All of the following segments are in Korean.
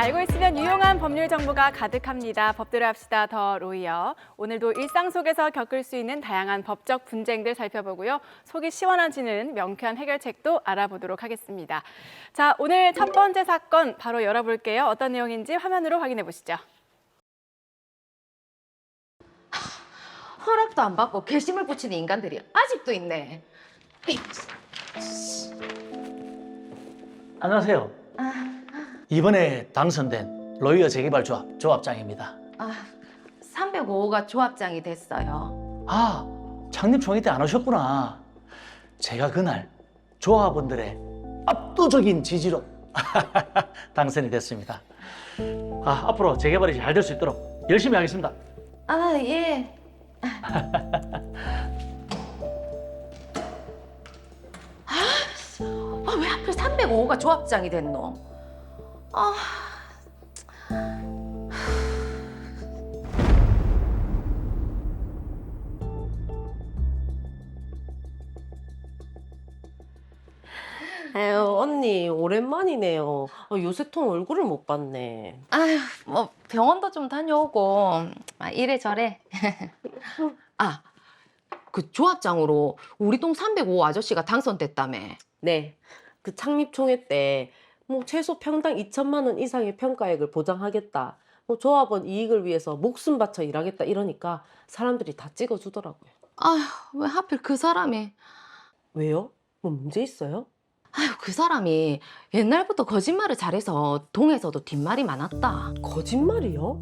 알고 있으면 유용한 법률 정보가 가득합니다. 법대로 합시다 더 로이어. 오늘도 일상 속에서 겪을 수 있는 다양한 법적 분쟁들 살펴보고요. 속이 시원해지는 명쾌한 해결책도 알아보도록 하겠습니다. 자, 오늘 첫 번째 사건 바로 열어볼게요. 어떤 내용인지 화면으로 확인해 보시죠. 허락도 안 받고 결심을 붙이는 인간들이 아직도 있네. 안녕하세요. 이번에 당선된 로이어 재개발 조합장입니다. 305호가 조합장이 됐어요. 아, 창립 총회 때 안 오셨구나. 제가 그날 조합원들의 압도적인 지지로 당선이 됐습니다. 앞으로 재개발이 잘 될 수 있도록 열심히 하겠습니다. 예. 왜 하필 305호가 조합장이 됐노? 아유, 언니, 오랜만이네요. 요새 통 얼굴을 못 봤네. 아휴, 뭐 병원도 좀 다녀오고 이래저래. 그 조합장으로 우리 동 305호 아저씨가 당선됐다며. 네, 그 창립총회 때 최소 평당 2천만 원 이상의 평가액을 보장하겠다. 조합원 이익을 위해서 목숨 바쳐 일하겠다 이러니까 사람들이 다 찍어주더라고요. 아휴, 왜 하필 그 사람이. 왜요? 뭐 문제 있어요? 아휴, 그 사람이 옛날부터 거짓말을 잘해서 동에서도 뒷말이 많았다. 거짓말이요?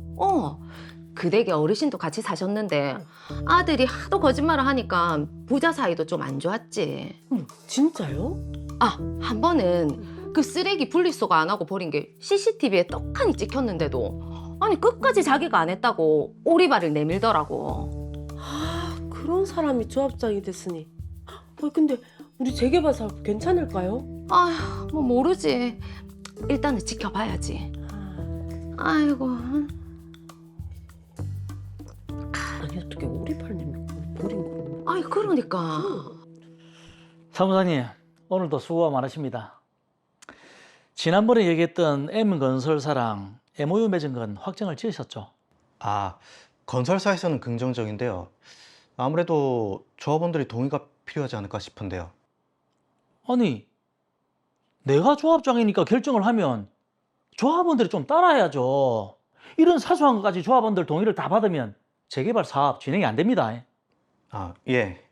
그 댁에 어르신도 같이 사셨는데 아들이 하도 거짓말을 하니까 부자 사이도 좀 안 좋았지. 진짜요? 한 번은 그 쓰레기 분리수거 안 하고 버린 게 CCTV에 떡하니 찍혔는데도 아니 끝까지 자기가 안 했다고 오리발을 내밀더라고. 그런 사람이 조합장이 됐으니. 근데 우리 재개발 사업 괜찮을까요? 아휴, 뭐 모르지. 일단은 지켜봐야지. 아이고. 아니, 어떻게 오리발님이 버린 거를. 아이, 그러니까. 사무장님, 오늘도 수고가 많으십니다. 지난번에 얘기했던 M건설사랑 MOU 맺은 건 확정을 지으셨죠? 건설사에서는 긍정적인데요. 아무래도 조합원들이 동의가 필요하지 않을까 싶은데요. 아니, 내가 조합장이니까 결정을 하면 조합원들이 좀 따라야죠. 이런 사소한 것까지 조합원들 동의를 다 받으면 재개발 사업 진행이 안 됩니다. 예.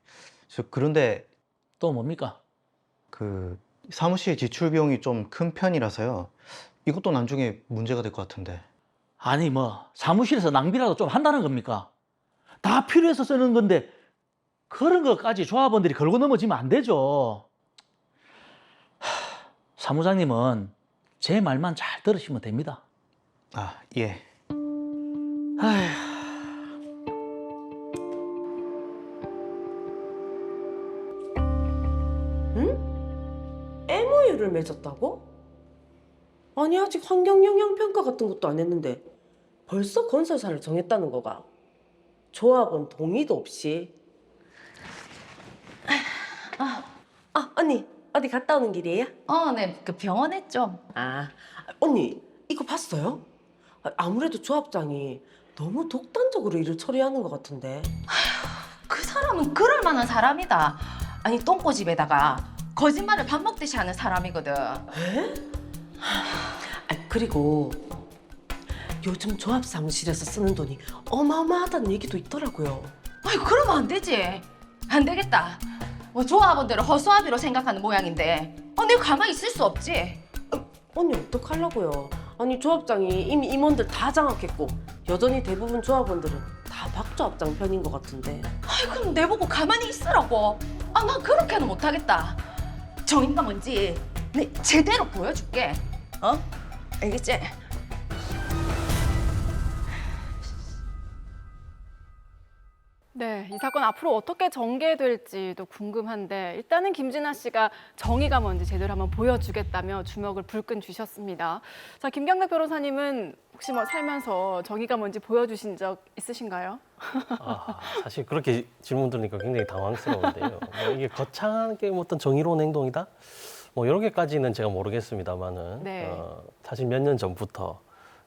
그런데 또 뭡니까? 그 사무실 지출 비용이 좀 큰 편이라서요. 이것도 나중에 문제가 될 것 같은데. 아니 뭐 사무실에서 낭비라도 좀 한다는 겁니까? 다 필요해서 쓰는 건데 그런 것까지 조합원들이 걸고 넘어지면 안 되죠. 사무장님은 제 말만 잘 들으시면 됩니다. 예. 아휴. MOU를 맺었다고? 아니, 아직 환경영향평가 같은 것도 안 했는데 벌써 건설사를 정했다는 거가. 조합원 동의도 없이. 언니, 어디 갔다 오는 길이에요? 네, 그 병원에 좀. 언니, 이거 봤어요? 아무래도 조합장이 너무 독단적으로 일을 처리하는 것 같은데. 그 사람은 그럴 만한 사람이다. 아니, 똥꼬집에다가 거짓말을 밥 먹듯이 하는 사람이거든. 에? 그리고 요즘 조합 사무실에서 쓰는 돈이 어마어마하다는 얘기도 있더라고요. 아이, 그러면 안 되지. 안 되겠다. 조합원들을 허수아비로 생각하는 모양인데 내가 가만히 있을 수 없지. 언니, 어떡하려고요? 아니, 조합장이 이미 임원들 다 장악했고 여전히 대부분 조합원들은 다 박 조합장 편인 것 같은데. 아이, 그럼 내보고 가만히 있으라고. 난 그렇게는 못하겠다. 정의가 뭔지 내 제대로 보여줄게. 알겠지? 네, 이 사건 앞으로 어떻게 전개될지도 궁금한데 일단은 김진아 씨가 정의가 뭔지 제대로 한번 보여주겠다며 주먹을 불끈 쥐셨습니다. 자, 김경백 변호사님은 혹시 살면서 정의가 뭔지 보여주신 적 있으신가요? 사실 그렇게 질문 들으니까 굉장히 당황스러운데요. 이게 거창하게 어떤 정의로운 행동이다? 이렇게까지는 제가 모르겠습니다만은 네. 사실 몇 년 전부터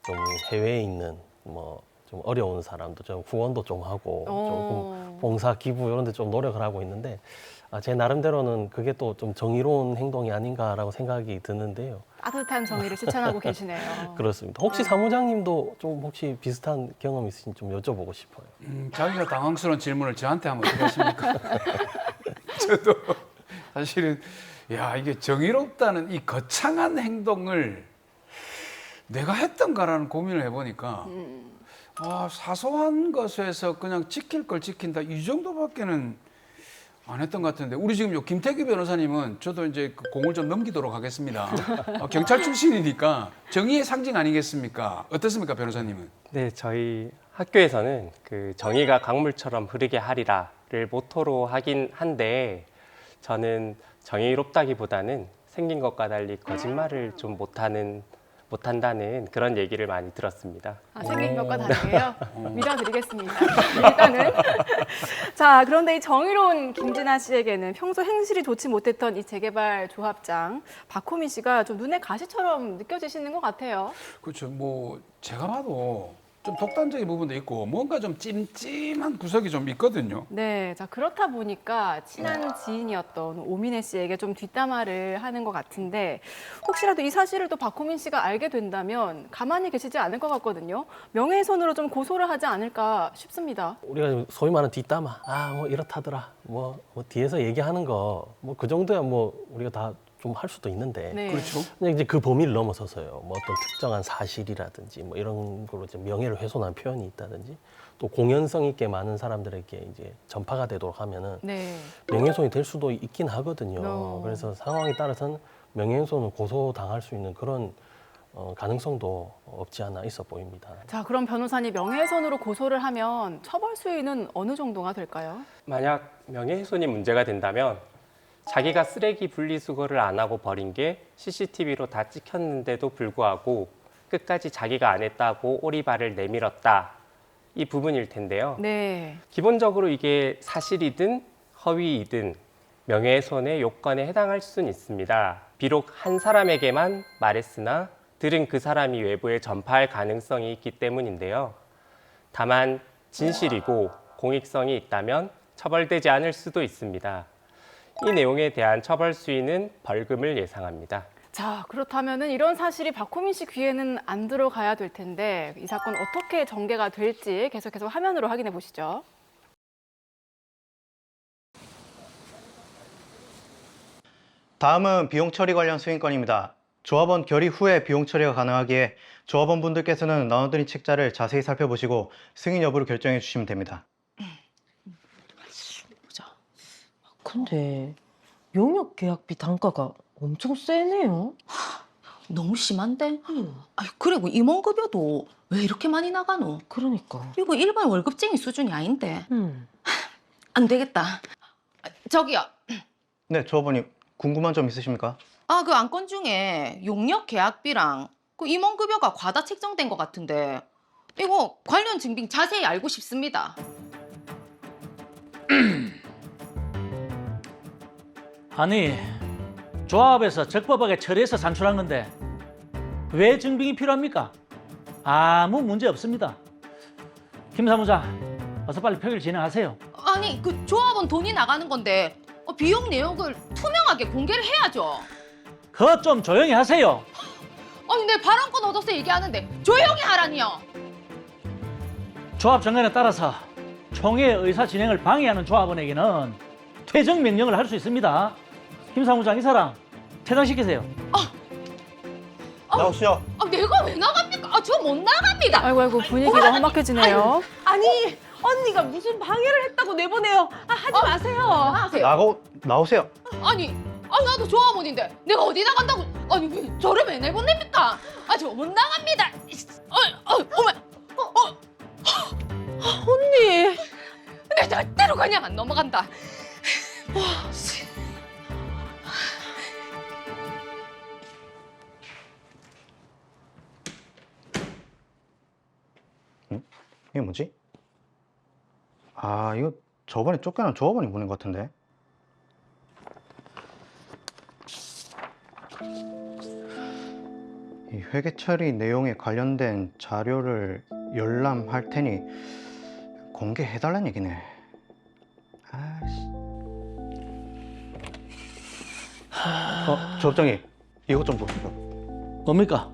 좀 해외에 있는 뭐 좀 어려운 사람도 좀 후원도 좀 하고 조금 봉사 기부 이런 데 좀 노력을 하고 있는데 제 나름대로는 그게 또 좀 정의로운 행동이 아닌가라고 생각이 드는데요. 따뜻한 정의를 실천하고 계시네요. 그렇습니다. 혹시 사무장님도 좀 혹시 비슷한 경험 있으신지 좀 여쭤보고 싶어요. 자기가 당황스러운 질문을 저한테 하면 어떡하십니까? 저도 사실은 야 이게 정의롭다는 이 거창한 행동을 내가 했던가라는 고민을 해보니까 사소한 것에서 그냥 지킬 걸 지킨다 이 정도밖에는 안 했던 것 같은데 우리 지금 요 김태규 변호사님은 저도 이제 그 공을 좀 넘기도록 하겠습니다. 경찰 출신이니까 정의의 상징 아니겠습니까? 어떻습니까, 변호사님은? 네, 저희 학교에서는 그 정의가 강물처럼 흐르게 하리라를 모토로 하긴 한데 저는 정의롭다기보다는 생긴 것과 달리 거짓말을 좀 못한다는 그런 얘기를 많이 들었습니다. 생긴 것과 다르게요. 믿어드리겠습니다. 일단은 자 그런데 이 정의로운 김진아 씨에게는 평소 행실이 좋지 못했던 이 재개발 조합장 박호민 씨가 좀 눈에 가시처럼 느껴지시는 것 같아요. 그렇죠. 뭐 제가 봐도 좀 독단적인 부분도 있고 뭔가 좀 찜찜한 구석이 좀 있거든요. 네, 자 그렇다 보니까 친한 지인이었던 오민혜 씨에게 좀 뒷담화를 하는 것 같은데 혹시라도 이 사실을 또 박호민 씨가 알게 된다면 가만히 계시지 않을 것 같거든요. 명예훼손으로 좀 고소를 하지 않을까 싶습니다. 우리가 소위 말하는 뒷담화, 뭐 이렇다더라, 뭐 뒤에서 얘기하는 거, 뭐 그 정도야 뭐 우리가 다 좀 할 수도 있는데. 네. 그렇죠. 근데 이제 그 범위를 넘어서서요. 뭐 어떤 특정한 사실이라든지 뭐 이런 걸로 이제 명예를 훼손한 표현이 있다든지 또 공연성 있게 많은 사람들에게 이제 전파가 되도록 하면은 네. 명예훼손이 될 수도 있긴 하거든요. 어. 그래서 상황에 따라서는 명예훼손을 고소당할 수 있는 그런 가능성도 없지 않아 있어 보입니다. 자 그럼 변호사님 명예훼손으로 고소를 하면 처벌 수위는 어느 정도가 될까요? 만약 명예훼손이 문제가 된다면 자기가 쓰레기 분리수거를 안 하고 버린 게 CCTV로 다 찍혔는데도 불구하고 끝까지 자기가 안 했다고 오리발을 내밀었다. 이 부분일 텐데요. 네. 기본적으로 이게 사실이든 허위이든 명예훼손의 요건에 해당할 수는 있습니다. 비록 한 사람에게만 말했으나 들은 그 사람이 외부에 전파할 가능성이 있기 때문인데요. 다만 진실이고 공익성이 있다면 처벌되지 않을 수도 있습니다. 이 내용에 대한 처벌 수위는 벌금을 예상합니다. 자 그렇다면은 이런 사실이 박호민 씨 귀에는 안 들어가야 될 텐데 이 사건 어떻게 전개가 될지 계속해서 화면으로 확인해 보시죠. 다음은 비용 처리 관련 승인건입니다. 조합원 결의 후에 비용 처리가 가능하기에 조합원 분들께서는 나눠드린 책자를 자세히 살펴보시고 승인 여부를 결정해 주시면 됩니다. 근데 용역 계약비 단가가 엄청 세네요. 너무 심한데? 아유, 그리고 임원급여도 왜 이렇게 많이 나가노? 그러니까. 이거 일반 월급쟁이 수준이 아닌데. 안 되겠다. 저기요. 네, 조합원님 궁금한 점 있으십니까? 그 안건 중에 용역 계약비랑 그 임원급여가 과다 책정된 것 같은데 이거 관련 증빙 자세히 알고 싶습니다. 아니, 조합에서 적법하게 처리해서 산출한 건데 왜 증빙이 필요합니까? 아무 문제 없습니다. 김 사무장, 어서 빨리 표기를 진행하세요. 아니 그 조합원 돈이 나가는 건데 비용 내역을 투명하게 공개를 해야죠. 그거 좀 조용히 하세요. 아니 내 발언권 얻어서 얘기하는데 조용히 하라니요. 조합 정관에 따라서 총회 의사 진행을 방해하는 조합원에게는 퇴정 명령을 할 수 있습니다. 김 사무장, 이 사람 퇴장시키세요. 나오시죠. 내가 왜 나갑니까? 저 못 나갑니다. 아이고 분위기가 험악해지네요. 아니 언니가 무슨 방해를 했다고 내보내요. 하지 마세요. 나가세요. 나오세요. 아니 나도 조합원인데 내가 어디 나간다고? 아니 왜 저를 왜 내보냅니까? 저 못 나갑니다. 어머. 언니. 내 절대로 그냥 안 넘어간다. 이게 뭐지? 이거 저번에 쫓겨난 조합원이 보낸 것 같은데. 이 회계 처리 내용에 관련된 자료를 열람할 테니 공개해달라는 얘기네. 아이씨. 조업장님, 이것 좀 보시죠. 뭡니까?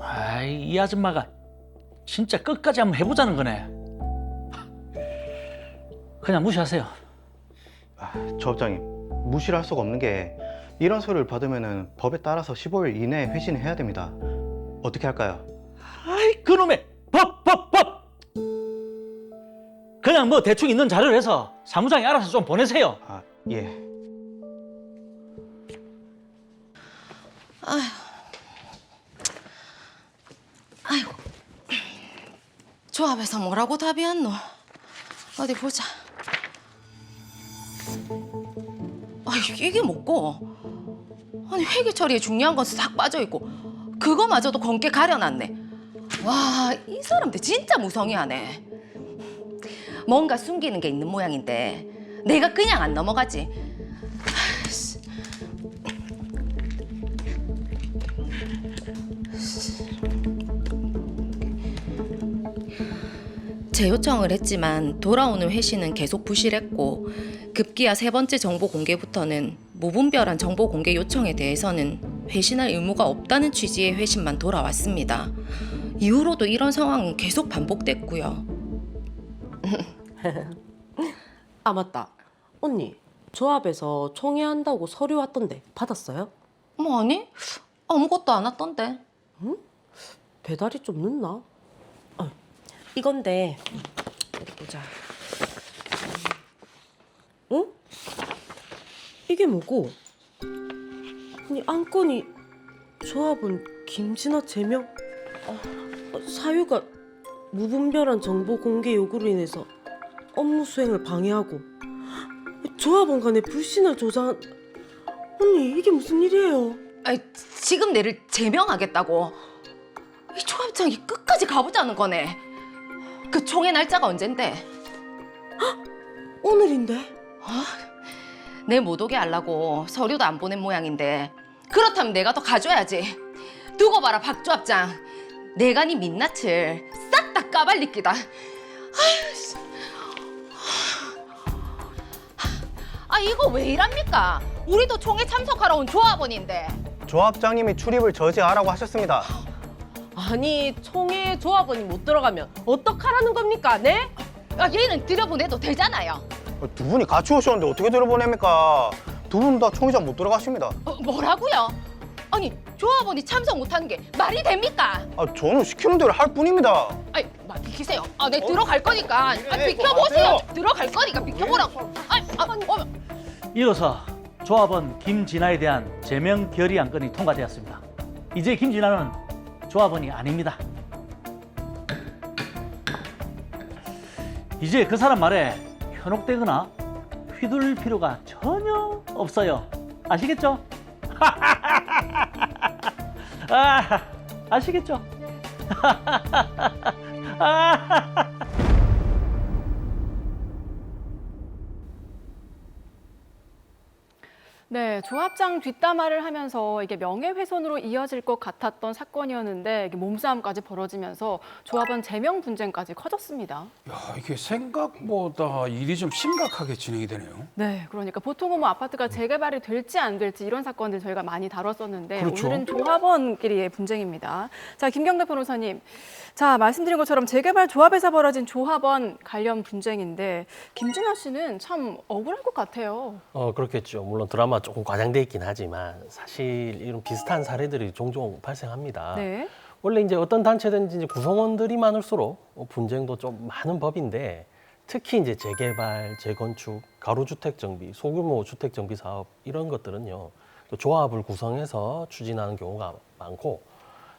아이, 이 아줌마가 진짜 끝까지 한번 해보자는 거네. 그냥 무시하세요. 조업장님, 무시를 할 수가 없는 게 이런 소리를 받으면 법에 따라서 15일 이내에 회신을 해야 됩니다. 어떻게 할까요? 아이, 그놈의 법! 그냥 뭐 대충 있는 자료를 해서 사무장이 알아서 좀 보내세요. 아, 예. 아이고. 조합에서 뭐라고 답이었노? 어디 보자. 아이, 이게 뭐고? 아니, 회계 처리에 중요한 건 싹 빠져있고 그거마저도 검게 가려놨네. 와, 이 사람들 진짜 무성의하네. 뭔가 숨기는 게 있는 모양인데 내가 그냥 안 넘어가지. 아이씨. 재요청을 했지만 돌아오는 회신은 계속 부실했고 급기야 3번째 정보 공개부터는 무분별한 정보 공개 요청에 대해서는 회신할 의무가 없다는 취지의 회신만 돌아왔습니다. 이후로도 이런 상황은 계속 반복됐고요. 아, 맞다. 언니, 조합에서 총회한다고 서류 왔던데 받았어요? 뭐 아니? 아무것도 안 왔던데. 배달이 좀 늦나? 이건데 어디 보자. 응? 이게 뭐고? 아니, 안건이 조합은 김진아 제명? 사유가 무분별한 정보 공개 요구로 인해서 업무 수행을 방해하고 조합원 간의 불신을 조장한. 언니, 이게 무슨 일이에요? 아이, 지금 내를 제명하겠다고. 이 조합장이 끝까지 가보자는 거네. 그 총회 날짜가 언젠데? 오늘인데? 내 못 오게 하려고 서류도 안 보낸 모양인데 그렇다면 내가 더 가줘야지. 두고 봐라, 박 조합장. 내가 네 민낯을 싹 다 까발리끼다. 아유, 씨. 아, 이거 왜 이랍니까? 우리도 총회 참석하러 온 조합원인데. 조합장님이 출입을 저지하라고 하셨습니다. 아니, 총회에 조합원이 못 들어가면 어떡하라는 겁니까? 네? 아, 얘는 들여보내도 되잖아요. 두 분이 같이 오셨는데 어떻게 들어보냅니까? 두 분 다 총회장 못 들어가십니다. 뭐라고요? 아니, 조합원이 참석 못하는 게 말이 됩니까? 저는 시키는 대로 할 뿐입니다. 아이, 막 비키세요. 아, 네, 들어갈 거니까. 아, 비켜보세요. 들어갈 거니까 비켜보라고. 이로써 조합원 김진아에 대한 제명 결의 안건이 통과되었습니다. 이제 김진아는 조합원이 아닙니다. 이제 그 사람 말에 현혹되거나 휘둘릴 필요가 전혀 없어요. 아시겠죠? 아시겠죠? 네, 조합장 뒷담화를 하면서 이게 명예훼손으로 이어질 것 같았던 사건이었는데 이게 몸싸움까지 벌어지면서 조합원 제명 분쟁까지 커졌습니다. 야, 이게 생각보다 일이 좀 심각하게 진행이 되네요. 네, 그러니까 보통은 뭐 아파트가 재개발이 될지 안 될지 이런 사건들 저희가 많이 다뤘었는데 그렇죠. 오늘은 조합원끼리의 분쟁입니다. 자, 김경대 변호사님. 자, 말씀드린 것처럼 재개발 조합에서 벌어진 조합원 관련 분쟁인데 김진아 씨는 참 억울할 것 같아요. 그렇겠죠. 물론 드라마 조금 과장돼 있긴 하지만 사실 이런 비슷한 사례들이 종종 발생합니다. 네. 원래 이제 어떤 단체든지 이제 구성원들이 많을수록 분쟁도 좀 많은 법인데 특히 이제 재개발, 재건축, 가로주택 정비, 소규모 주택 정비 사업 이런 것들은요. 또 조합을 구성해서 추진하는 경우가 많고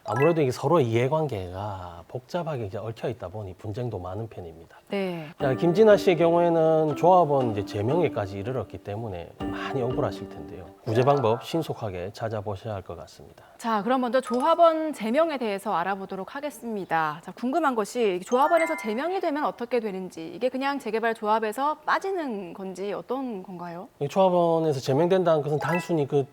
아무래도 이게 서로 이해관계가 복잡하게 이제 얽혀 있다 보니 분쟁도 많은 편입니다. 네. 자, 김진아 씨의 경우에는 조합원 이제 제명에까지 이르렀기 때문에 많이 억울하실 텐데요. 구제 방법 신속하게 찾아보셔야 할 것 같습니다. 자, 그럼 먼저 조합원 제명에 대해서 알아보도록 하겠습니다. 자, 궁금한 것이 조합원에서 제명이 되면 어떻게 되는지, 이게 그냥 재개발 조합에서 빠지는 건지 어떤 건가요? 이 조합원에서 제명된다는 것은 단순히 그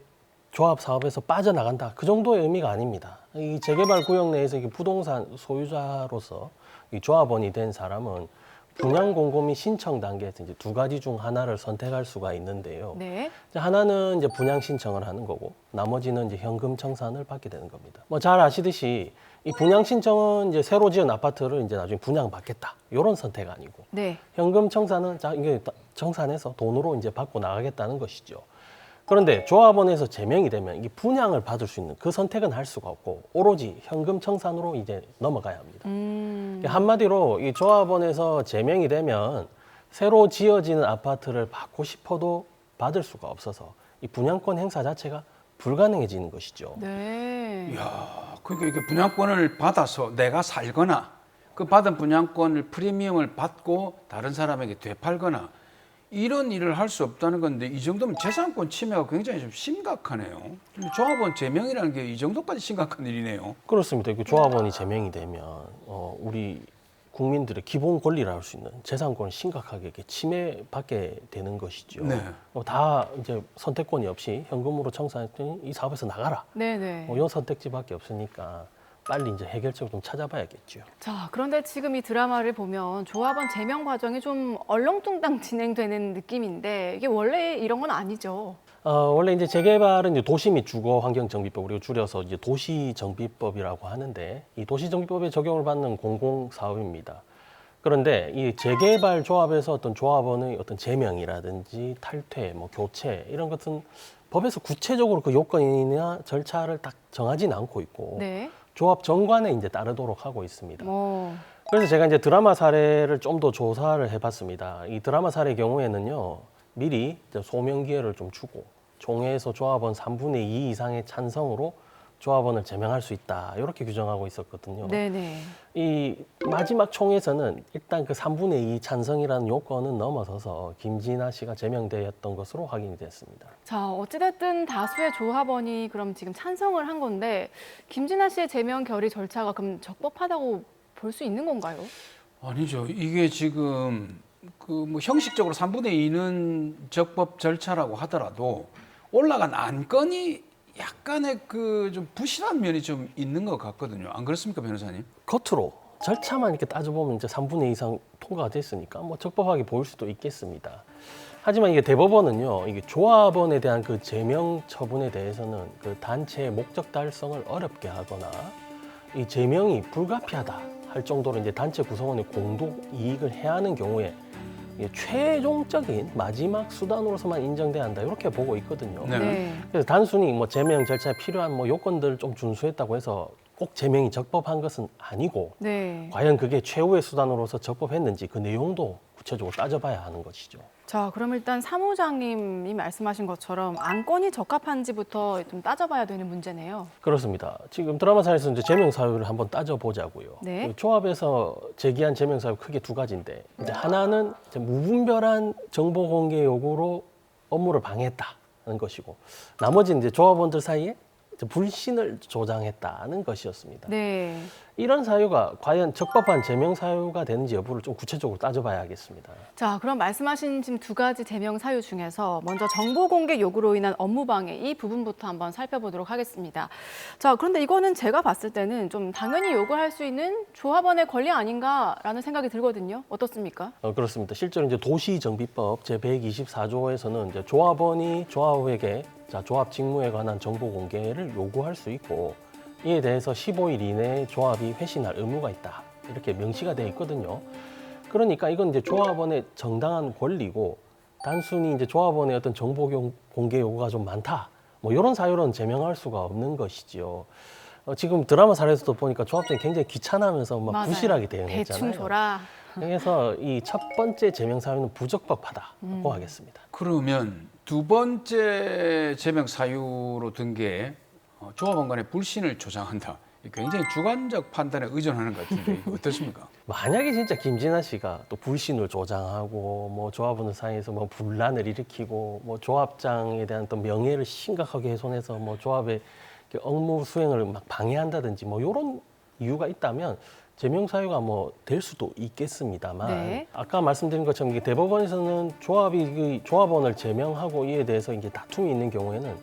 조합 사업에서 빠져나간다, 그 정도의 의미가 아닙니다. 이 재개발 구역 내에서 이게 부동산 소유자로서 이 조합원이 된 사람은 분양 공고 신청 단계에서 이제 두 가지 중 하나를 선택할 수가 있는데요. 네. 이제 하나는 이제 분양 신청을 하는 거고, 나머지는 이제 현금 청산을 받게 되는 겁니다. 뭐 잘 아시듯이 이 분양 신청은 이제 새로 지은 아파트를 이제 나중에 분양받겠다, 이런 선택 아니고, 네. 현금 청산은 자 이게 청산해서 돈으로 이제 받고 나가겠다는 것이죠. 그런데 조합원에서 제명이 되면 이게 분양을 받을 수 있는 그 선택은 할 수가 없고, 오로지 현금 청산으로 이제 넘어가야 합니다. 한마디로 이 조합원에서 제명이 되면 새로 지어지는 아파트를 받고 싶어도 받을 수가 없어서 이 분양권 행사 자체가 불가능해지는 것이죠. 네. 이야, 그러니까 이게 분양권을 받아서 내가 살거나 그 받은 분양권을 프리미엄을 받고 다른 사람에게 되팔거나 이런 일을 할 수 없다는 건데, 이 정도면 재산권 침해가 굉장히 좀 심각하네요. 조합원 제명이라는 게 이 정도까지 심각한 일이네요. 그렇습니다. 그 조합원이 제명이 되면 우리 국민들의 기본 권리라 할 수 있는 재산권을 심각하게 이렇게 침해받게 되는 것이죠. 네. 다 이제 선택권이 없이 현금으로 청산했더니 이 사업에서 나가라, 네네. 이런 선택지밖에 없으니까 빨리 이제 해결책을 좀 찾아봐야겠죠. 자, 그런데 지금 이 드라마를 보면 조합원 제명 과정이 좀 얼렁뚱땅 진행되는 느낌인데, 이게 원래 이런 건 아니죠. 원래 이제 재개발은 이제 도시 및 주거 환경 정비법, 우리가 줄여서 이제 도시 정비법이라고 하는데, 이 도시 정비법에 적용을 받는 공공 사업입니다. 그런데 이 재개발 조합에서 어떤 조합원의 어떤 제명이라든지 탈퇴, 뭐 교체 이런 것은 법에서 구체적으로 그 요건이나 절차를 딱 정하진 않고 있고, 네. 조합 정관에 이제 따르도록 하고 있습니다. 뭐. 그래서 제가 이제 드라마 사례를 좀 더 조사를 해봤습니다. 이 드라마 사례 경우에는요, 미리 이제 소명 기회를 좀 주고 총회에서 조합원 3분의 2 이상의 찬성으로 조합원을 제명할 수 있다, 이렇게 규정하고 있었거든요. 네네. 이 마지막 총회에서는 일단 그 3분의 2 찬성이라는 요건은 넘어서서 김진아 씨가 제명되었던 것으로 확인이 됐습니다. 자, 어찌됐든 다수의 조합원이 그럼 지금 찬성을 한 건데, 김진아 씨의 제명 결의 절차가 그럼 적법하다고 볼 수 있는 건가요? 아니죠. 이게 지금 그 뭐 형식적으로 3분의 2는 적법 절차라고 하더라도 올라간 안건이 약간의 그 좀 부실한 면이 좀 있는 것 같거든요. 안 그렇습니까, 변호사님? 겉으로 절차만 이렇게 따져보면 이제 3분의 2 이상 통과가 됐으니까 뭐 적법하게 보일 수도 있겠습니다. 하지만 이게 대법원은요, 이게 조합원에 대한 그 제명 처분에 대해서는 그 단체의 목적 달성을 어렵게 하거나 이 제명이 불가피하다 할 정도로 이제 단체 구성원의 공동 이익을 해하는 경우에 이게 최종적인 마지막 수단으로서만 인정돼야 한다, 이렇게 보고 있거든요. 네. 그래서 단순히 뭐 제명 절차에 필요한 뭐 요건들을 좀 준수했다고 해서 꼭 제명이 적법한 것은 아니고, 네. 과연 그게 최후의 수단으로서 적법했는지 그 내용도 구체적으로 따져봐야 하는 것이죠. 자, 그럼 일단 사무장님이 말씀하신 것처럼 안건이 적합한지부터 좀 따져봐야 되는 문제네요. 그렇습니다. 지금 드라마사에서 이제 제명 사유를 한번 따져보자고요. 네. 그 조합에서 제기한 제명 사유 크게 두 가지인데, 이제 하나는 이제 무분별한 정보 공개 요구로 업무를 방해했다는 것이고, 나머지는 이제 조합원들 사이에 이제 불신을 조장했다는 것이었습니다. 네. 이런 사유가 과연 적법한 제명 사유가 되는지 여부를 좀 구체적으로 따져봐야겠습니다. 자, 그럼 말씀하신 지금 두 가지 제명 사유 중에서 먼저 정보 공개 요구로 인한 업무 방해, 이 부분부터 한번 살펴보도록 하겠습니다. 자, 그런데 이거는 제가 봤을 때는 좀 당연히 요구할 수 있는 조합원의 권리 아닌가라는 생각이 들거든요. 어떻습니까? 그렇습니다. 실제로 이제 도시정비법 제124조에서는 이제 조합원이 조합에게 조합 직무에 관한 정보 공개를 요구할 수 있고, 이에 대해서 15일 이내에 조합이 회신할 의무가 있다, 이렇게 명시가 되어 있거든요. 그러니까 이건 이제 조합원의 정당한 권리고, 단순히 이제 조합원의 어떤 정보 공개 요구가 좀 많다, 뭐 이런 사유로는 제명할 수가 없는 것이지요. 지금 드라마 사례에서도 보니까 조합장이 굉장히 귀찮아하면서 막 맞아요. 부실하게 대응했잖아요. 대충 줘라. 그래서 이 첫 번째 제명 사유는 부적법하다고 하겠습니다. 그러면 두 번째 제명 사유로 든 게 조합원 간의 불신을 조장한다. 굉장히 주관적 판단에 의존하는 것 같은데 이거 어떻습니까? 만약에 진짜 김진아 씨가 또 불신을 조장하고 뭐 조합원 사이에서 뭐 분란을 일으키고 뭐 조합장에 대한 또 명예를 심각하게 훼손해서 뭐 조합의 업무 수행을 막 방해한다든지 뭐 이런 이유가 있다면 제명 사유가 뭐 될 수도 있겠습니다만 네. 아까 말씀드린 것처럼 이게 대법원에서는 조합이 그 조합원을 제명하고 이에 대해서 이제 다툼이 있는 경우에는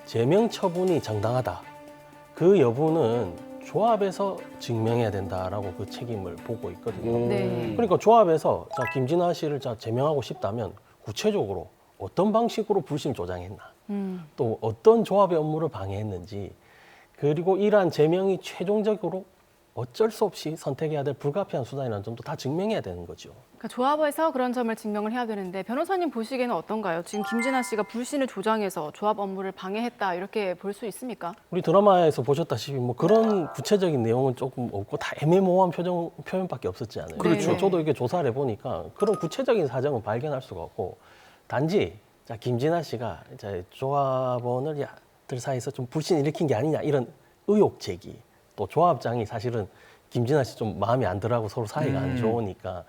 제명 처분이 정당하다. 그 여부는 조합에서 증명해야 된다라고 그 책임을 보고 있거든요. 네. 그러니까 조합에서 자 김진아 씨를 자 제명하고 싶다면 구체적으로 어떤 방식으로 불신 조장했나, 또 어떤 조합의 업무를 방해했는지, 그리고 이러한 제명이 최종적으로 어쩔 수 없이 선택해야 될 불가피한 수단이라는 점도 다 증명해야 되는 거죠. 그러니까 조합에서 그런 점을 증명을 해야 되는데 변호사님 보시기에는 어떤가요? 지금 김진아 씨가 불신을 조장해서 조합 업무를 방해했다 이렇게 볼 수 있습니까? 우리 드라마에서 보셨다시피 뭐 그런 구체적인 내용은 조금 없고 다 애매모호한 표현밖에 없었지 않아요. 그렇죠. 저도 이게 조사를 해보니까 그런 구체적인 사정은 발견할 수가 없고 단지 자 김진아 씨가 이제 조합원을 들 사이에서 좀 불신 일으킨 게 아니냐 이런 의혹 제기, 또 조합장이 사실은 김진아 씨 좀 마음에 안 들어하고 서로 사이가 안 좋으니까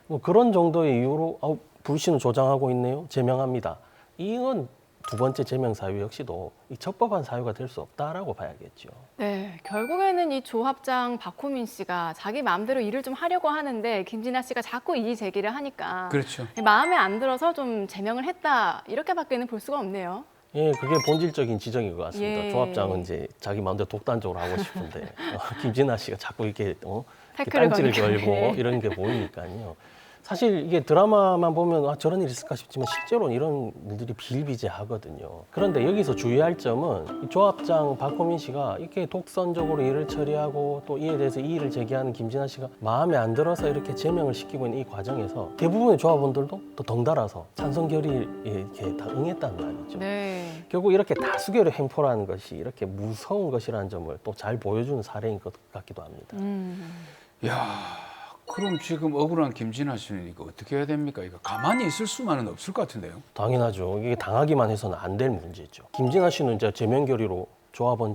뭐 그런 정도의 이유로 불신을 조장하고 있네요. 제명합니다. 이건 두 번째 제명 사유 역시도 이 적법한 사유가 될 수 없다라고 봐야겠죠. 네, 결국에는 이 조합장 박호민 씨가 자기 마음대로 일을 좀 하려고 하는데 김진아 씨가 자꾸 이의 제기를 하니까 그렇죠. 마음에 안 들어서 좀 제명을 했다 이렇게밖에는 볼 수가 없네요. 예, 그게 본질적인 지적인 것 같습니다. 예. 조합장은 이제 자기 마음대로 독단적으로 하고 싶은데 김진아 씨가 자꾸 이렇게 태클을 딴지를 거니까. 걸고 이런 게 보이니까요. 사실 이게 드라마만 보면 저런 일이 있을까 싶지만 실제로는 이런 일들이 비일비재하거든요. 그런데 여기서 주의할 점은 이 조합장 박호민 씨가 이렇게 독선적으로 일을 처리하고 또 이에 대해서 이의를 제기하는 김진아 씨가 마음에 안 들어서 이렇게 제명을 시키고 있는 이 과정에서 대부분의 조합원들도 또 덩달아서 찬성 결의에 이렇게 다 응했다는 말이죠. 네. 결국 이렇게 다수결의 횡포라는 것이 이렇게 무서운 것이라는 점을 또 잘 보여주는 사례인 것 같기도 합니다. 야, 그럼 지금 억울한 김진아 씨는 이거 어떻게 해야 됩니까? 이거 가만히 있을 수만은 없을 것 같은데요. 당연하죠. 이게 당하기만 해서는 안 될 문제죠. 김진아 씨는 이제 제명 결의로 조합원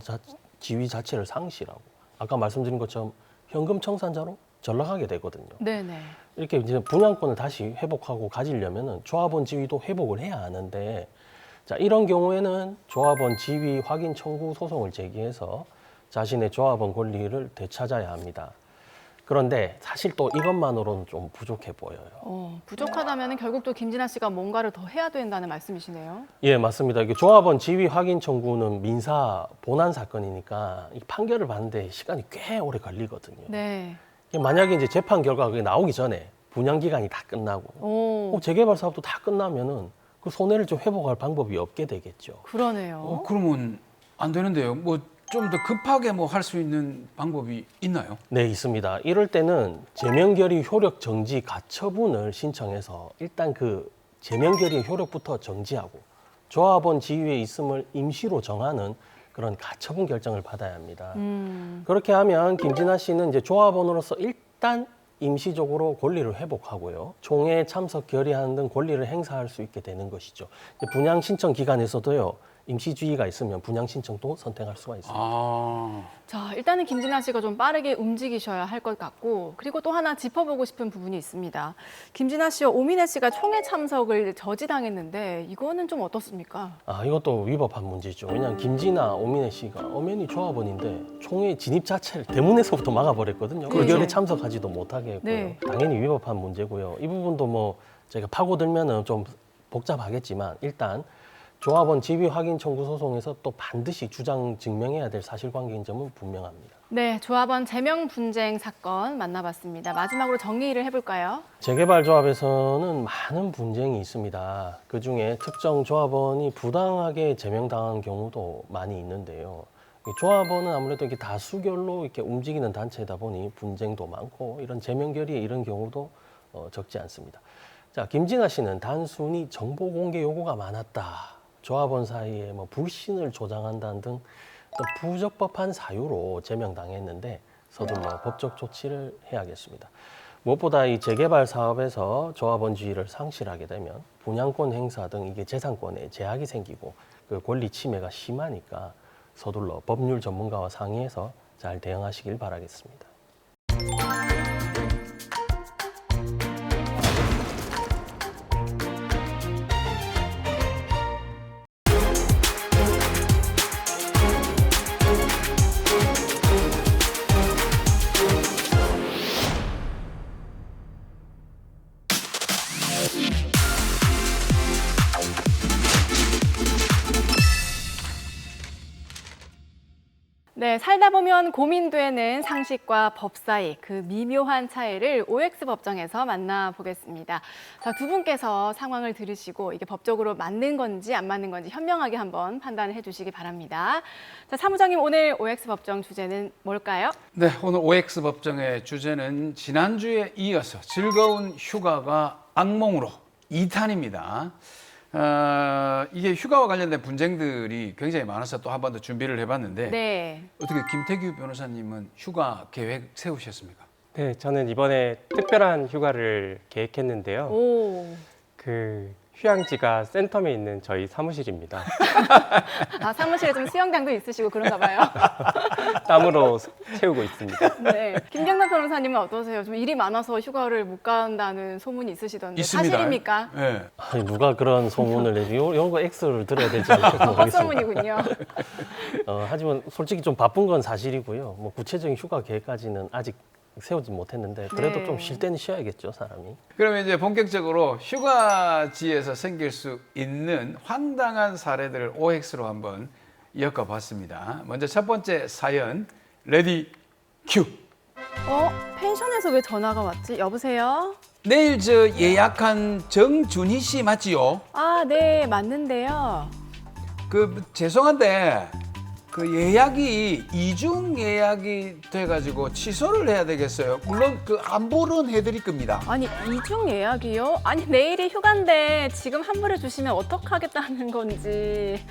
지위 자체를 상실하고 아까 말씀드린 것처럼 현금 청산자로 전락하게 되거든요. 네네. 이렇게 이제 분양권을 다시 회복하고 가지려면은 조합원 지위도 회복을 해야 하는데 자 이런 경우에는 조합원 지위 확인 청구 소송을 제기해서 자신의 조합원 권리를 되찾아야 합니다. 그런데 사실 또 이것만으로는 좀 부족해 보여요. 부족하다면 결국 또 김진아 씨가 뭔가를 더 해야 된다는 말씀이시네요. 예, 맞습니다. 이게 조합원 지위 확인 청구는 민사 본안 사건이니까 이 판결을 받는데 시간이 꽤 오래 걸리거든요. 네. 만약에 이제 재판 결과가 나오기 전에 분양 기간이 다 끝나고 재개발 사업도 다 끝나면은 그 손해를 좀 회복할 방법이 없게 되겠죠. 그러네요. 그러면 안 되는데요. 뭐 좀 더 급하게 뭐 할 수 있는 방법이 있나요? 네, 있습니다. 이럴 때는 제명결의 효력 정지 가처분을 신청해서 일단 그 제명결의 효력부터 정지하고 조합원 지위에 있음을 임시로 정하는 그런 가처분 결정을 받아야 합니다. 그렇게 하면 김진아 씨는 이제 조합원으로서 일단 임시적으로 권리를 회복하고요. 총회 참석 결의하는 등 권리를 행사할 수 있게 되는 것이죠. 분양 신청 기간에서도요. 임시주의가 있으면 분양 신청도 선택할 수가 있습니다. 자, 일단은 김진아 씨가 좀 빠르게 움직이셔야 할 것 같고 그리고 또 하나 짚어보고 싶은 부분이 있습니다. 김진아 씨와 오민혜 씨가 총회 참석을 저지당했는데 이거는 좀 어떻습니까? 이것도 위법한 문제죠. 왜냐하면 김진아, 오민혜 씨가 엄연히 조합원인데 총회 진입 자체를 대문에서부터 막아버렸거든요. 그렇죠. 의결에 참석하지도 못하게 했고요. 네. 당연히 위법한 문제고요. 이 부분도 뭐 제가 파고들면은 좀 복잡하겠지만 일단 조합원 지위 확인 청구 소송에서 또 반드시 주장 증명해야 될 사실관계인 점은 분명합니다. 네, 조합원 제명 분쟁 사건 만나봤습니다. 마지막으로 정리를 해볼까요? 재개발 조합에서는 많은 분쟁이 있습니다. 그중에 특정 조합원이 부당하게 제명당한 경우도 많이 있는데요. 이 조합원은 아무래도 이렇게 다수결로 이렇게 움직이는 단체다 보니 분쟁도 많고 이런 제명 결의에 이런 경우도 적지 않습니다. 자, 김진아 씨는 단순히 정보 공개 요구가 많았다. 조합원 사이에 뭐 불신을 조장한다는 등 부적법한 사유로 제명당했는데 서둘러 법적 조치를 해야겠습니다. 무엇보다 이 재개발 사업에서 조합원 지위를 상실하게 되면 분양권 행사 등 이게 재산권에 제약이 생기고 그 권리 침해가 심하니까 서둘러 법률 전문가와 상의해서 잘 대응하시길 바라겠습니다. 네, 살다 보면 고민되는 상식과 법 사이 그 미묘한 차이를 OX 법정에서 만나보겠습니다. 자, 두 분께서 상황을 들으시고 이게 법적으로 맞는 건지 안 맞는 건지 현명하게 한번 판단을 해주시기 바랍니다. 자, 사무장님 오늘 OX 법정 주제는 뭘까요? 네, 오늘 OX 법정의 주제는 지난주에 이어서 즐거운 휴가가 악몽으로 2탄입니다. 이게 휴가와 관련된 분쟁들이 굉장히 많아서 또 한 번 더 준비를 해봤는데 네. 어떻게 김태규 변호사님은 휴가 계획 세우셨습니까? 네, 저는 이번에 특별한 휴가를 계획했는데요. 오. 그 휴양지가 센텀에 있는 저희 사무실입니다. 아, 사무실에 좀 수영장도 있으시고 그런가 봐요. 땀으로 채우고 있습니다. 네. 김경남 변호사님은 어떠세요? 좀 일이 많아서 휴가를 못 간다는 소문이 있으시던데 있습니다. 사실입니까? 네. 아니, 누가 그런 소문을 내지? 이런 거 X를 들어야 되지 않을까 모르겠습니다. 헛소문이군요. 하지만 솔직히 좀 바쁜 건 사실이고요. 뭐 구체적인 휴가 계획까지는 아직 세우지 못했는데 그래도 네. 좀 쉴 때는 쉬어야겠죠, 사람이. 그러면 이제 본격적으로 휴가지에서 생길 수 있는 황당한 사례들을 OX로 한번 엮어봤습니다. 먼저 첫 번째 사연, 레디 큐. 펜션에서 왜 전화가 왔지? 여보세요? 내일 저 예약한 정준희 씨 맞지요? 아, 네, 맞는데요. 그 죄송한데 그 예약이 이중 예약이 돼가지고 취소를 해야 되겠어요. 물론 그 환불은 해드릴 겁니다. 아니, 이중 예약이요? 아니, 내일이 휴가인데 지금 환불해 주시면 어떡하겠다는 건지.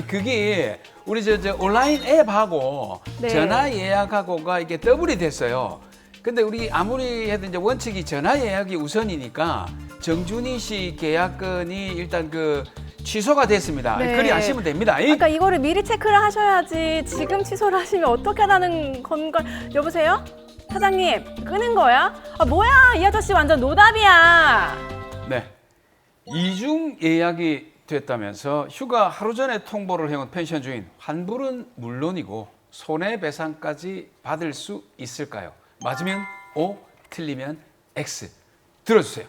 그게 우리 저 온라인 앱하고 네. 전화 예약하고가 이게 더블이 됐어요. 근데 우리 아무리 해도 이제 원칙이 전화 예약이 우선이니까 정준희 씨 계약건이 일단 그 취소가 됐습니다. 네. 그리 아시면 됩니다. 그러니까 이거를 미리 체크를 하셔야지 지금 취소를 하시면 어떡하다는 건가. 여보세요? 사장님, 끄는 거야? 아, 뭐야, 이 아저씨 완전 노답이야. 네. 이중 예약이 됐다면서 휴가 하루 전에 통보를 해온 펜션 주인, 환불은 물론이고 손해배상까지 받을 수 있을까요? 맞으면 O, 틀리면 X. 들어주세요.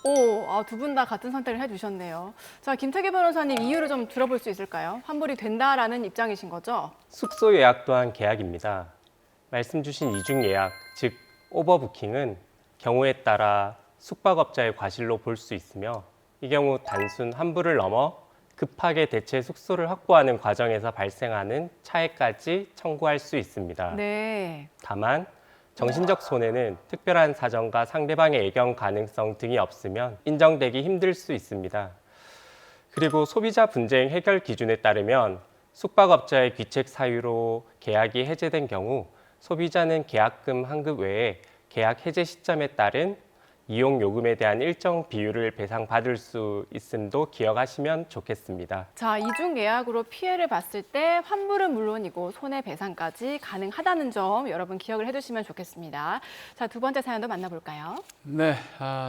오, 두 분 다 같은 선택을 해주셨네요. 자, 김태규 변호사님 이유를 좀 들어볼 수 있을까요? 환불이 된다라는 입장이신 거죠? 숙소 예약 또한 계약입니다. 말씀 주신 이중 예약, 즉 오버부킹은 경우에 따라 숙박업자의 과실로 볼 수 있으며 이 경우 단순 환불을 넘어 급하게 대체 숙소를 확보하는 과정에서 발생하는 차액까지 청구할 수 있습니다. 네. 다만 정신적 손해는 특별한 사정과 상대방의 애경 가능성 등이 없으면 인정되기 힘들 수 있습니다. 그리고 소비자 분쟁 해결 기준에 따르면 숙박업자의 귀책 사유로 계약이 해제된 경우 소비자는 계약금 환급 외에 계약 해제 시점에 따른 이용 요금에 대한 일정 비율을 배상받을 수 있음도 기억하시면 좋겠습니다. 자, 이중 예약으로 피해를 봤을 때 환불은 물론이고 손해배상까지 가능하다는 점 여러분 기억을 해두시면 좋겠습니다. 자, 두 번째 사연도 만나볼까요? 네,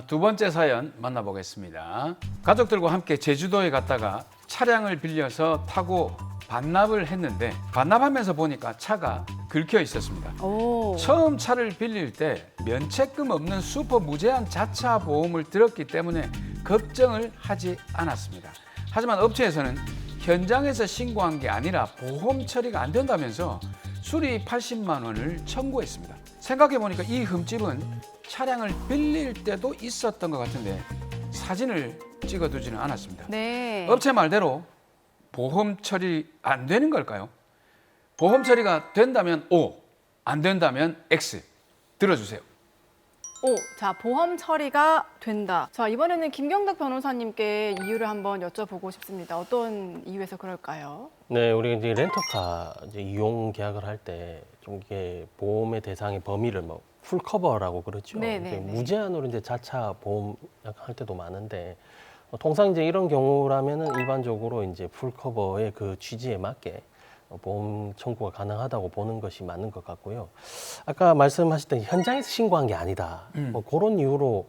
두 번째 사연 만나보겠습니다. 가족들과 함께 제주도에 갔다가 차량을 빌려서 타고 반납을 했는데 반납하면서 보니까 차가 긁혀 있었습니다. 오. 처음 차를 빌릴 때 면책금 없는 슈퍼 무제한 자차 보험을 들었기 때문에 걱정을 하지 않았습니다. 하지만 업체에서는 현장에서 신고한 게 아니라 보험 처리가 안 된다면서 수리 80만 원을 청구했습니다. 생각해보니까 이 흠집은 차량을 빌릴 때도 있었던 것 같은데 사진을 찍어두지는 않았습니다. 네. 업체 말대로 보험 처리 안 되는 걸까요? 보험 처리가 된다면 O, 안 된다면 X. 들어주세요. 오, 자, 보험 처리가 된다. 자, 이번에는 김경덕 변호사님께 이유를 한번 여쭤보고 싶습니다. 어떤 이유에서 그럴까요? 네, 우리 이제 렌터카 이제 이용 계약을 할 때 좀 이게 보험의 대상의 범위를 뭐 풀커버라고 그러죠. 네, 네, 이제 네. 무제한으로 이제 자차 보험 할 때도 많은데 통상 이제 이런 경우라면은 일반적으로 이제 풀커버의 그 취지에 맞게 보험 청구가 가능하다고 보는 것이 맞는 것 같고요. 아까 말씀하셨던 현장에서 신고한 게 아니다. 뭐 그런 이유로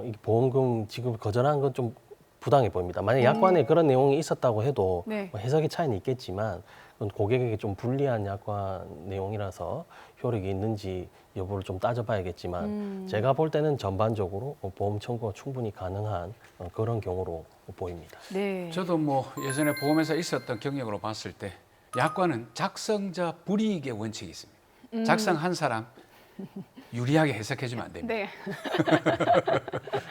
이 보험금 지급을 거절한 건 좀 부당해 보입니다. 만약 약관에 그런 내용이 있었다고 해도 네. 뭐 해석의 차이는 있겠지만 그건 고객에게 좀 불리한 약관 내용이라서 효력이 있는지 여부를 좀 따져봐야겠지만 제가 볼 때는 전반적으로 보험 청구가 충분히 가능한 그런 경우로 보입니다. 네. 저도 뭐 예전에 보험회사에 있었던 경력으로 봤을 때 약관은 작성자 불이익의 원칙이 있습니다. 작성한 사람 유리하게 해석해주면 안 됩니다. 네.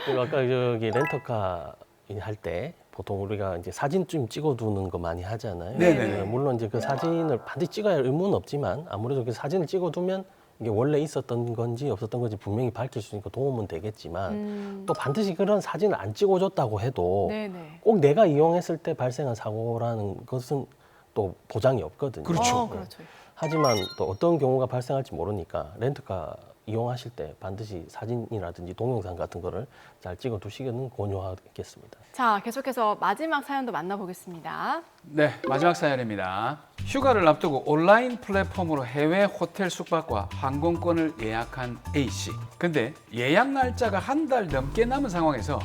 그리고 아까 저기 렌터카 할 때 보통 우리가 이제 사진 좀 찍어두는 거 많이 하잖아요. 네네네. 물론 이제 그 사진을 반드시 찍어야 할 의무는 없지만 아무래도 그 사진을 찍어두면 이게 원래 있었던 건지 없었던 건지 분명히 밝힐 수 있으니까 도움은 되겠지만 또 반드시 그런 사진을 안 찍어줬다고 해도 네네. 꼭 내가 이용했을 때 발생한 사고라는 것은 또 보장이 없거든요. 그렇죠. 그렇죠. 하지만 또 어떤 경우가 발생할지 모르니까 렌트카 이용하실 때 반드시 사진이라든지 동영상 같은 거를 잘 찍어 두시기는 권유하겠습니다. 자, 계속해서 마지막 사연도 만나보겠습니다. 네, 마지막 사연입니다. 휴가를 앞두고 온라인 플랫폼으로 해외 호텔 숙박과 항공권을 예약한 A씨. 근데 예약 날짜가 한 달 넘게 남은 상황에서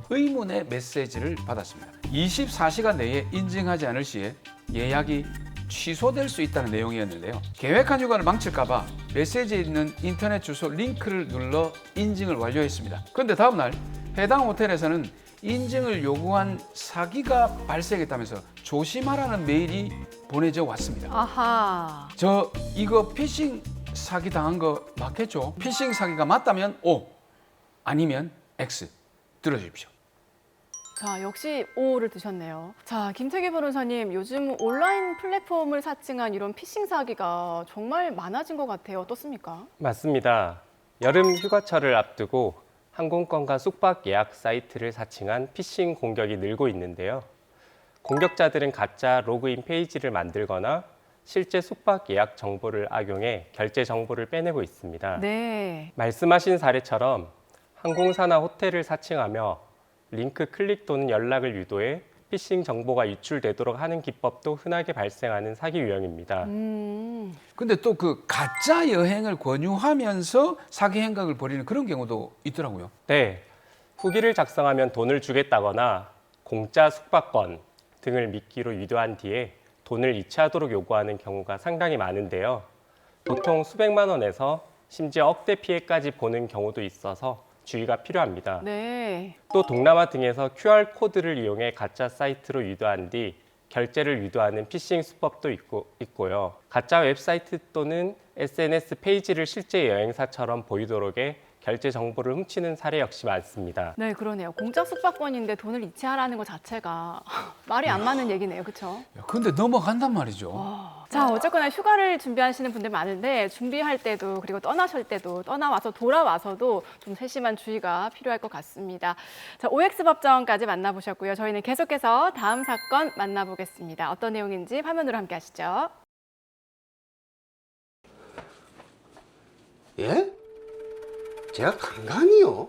의문의 메시지를 받았습니다. 24시간 내에 인증하지 않을 시에 예약이 취소될 수 있다는 내용이었는데요. 계획한 휴가를 망칠까 봐 메시지에 있는 인터넷 주소 링크를 눌러 인증을 완료했습니다. 그런데 다음 날 해당 호텔에서는 인증을 요구한 사기가 발생했다면서 조심하라는 메일이 보내져 왔습니다. 아하. 저 이거 피싱 사기 당한 거 맞겠죠? 피싱 사기가 맞다면 O, 아니면 X 들어주십시오. 자, 역시 O를 드셨네요. 자, 김태기 변호사님, 요즘 온라인 플랫폼을 사칭한 이런 피싱 사기가 정말 많아진 것 같아요. 어떻습니까? 맞습니다. 여름 휴가철을 앞두고 항공권과 숙박 예약 사이트를 사칭한 피싱 공격이 늘고 있는데요. 공격자들은 가짜 로그인 페이지를 만들거나 실제 숙박 예약 정보를 악용해 결제 정보를 빼내고 있습니다. 네. 말씀하신 사례처럼 항공사나 호텔을 사칭하며 링크 클릭 또는 연락을 유도해 피싱 정보가 유출되도록 하는 기법도 흔하게 발생하는 사기 유형입니다. 근데 또 그 가짜 여행을 권유하면서 사기 행각을 벌이는 그런 경우도 있더라고요. 네, 후기를 작성하면 돈을 주겠다거나 공짜 숙박권 등을 미끼로 유도한 뒤에 돈을 이체하도록 요구하는 경우가 상당히 많은데요. 보통 수백만 원에서 심지어 억대 피해까지 보는 경우도 있어서 주의가 필요합니다. 네. 또 동남아 등에서 QR코드를 이용해 가짜 사이트로 유도한 뒤 결제를 유도하는 피싱 수법도 있고요. 가짜 웹사이트 또는 SNS 페이지를 실제 여행사처럼 보이도록 해 결제 정보를 훔치는 사례 역시 많습니다. 네, 그러네요. 공짜 숙박권인데 돈을 이체하라는 것 자체가 말이 안 맞는 얘기네요. 그렇죠? 근데 넘어간단 말이죠. 자, 어쨌거나 휴가를 준비하시는 분들 많은데 준비할 때도 그리고 떠나실 때도 떠나와서 돌아와서도 좀 세심한 주의가 필요할 것 같습니다. 자, OX 법정까지 만나보셨고요. 저희는 계속해서 다음 사건 만나보겠습니다. 어떤 내용인지 화면으로 함께 하시죠. 예? 제가 간간이요?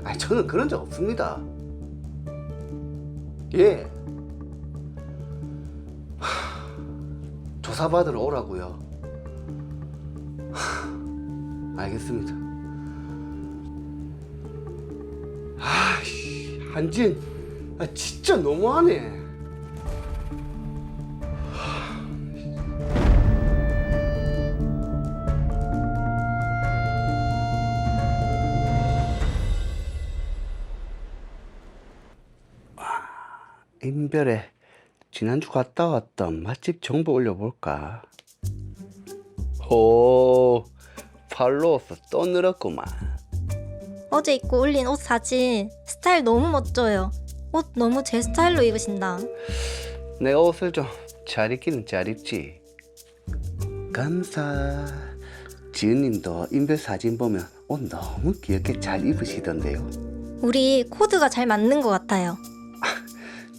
아니, 저는 그런 적 없습니다. 예. 조사받으러 오라고요. 알겠습니다. 아이씨, 한진, 진짜 너무하네. 인별에 지난주 갔다 왔던 맛집 정보 올려볼까? 오, 팔로워서 또 늘었구만. 어제 입고 올린 옷 사진 스타일 너무 멋져요. 옷 너무 제 스타일로 입으신다. 내가 옷을 좀 잘 입기는 잘 입지. 감사. 지은님도 인별 사진 보면 옷 너무 귀엽게 잘 입으시던데요. 우리 코드가 잘 맞는 것 같아요.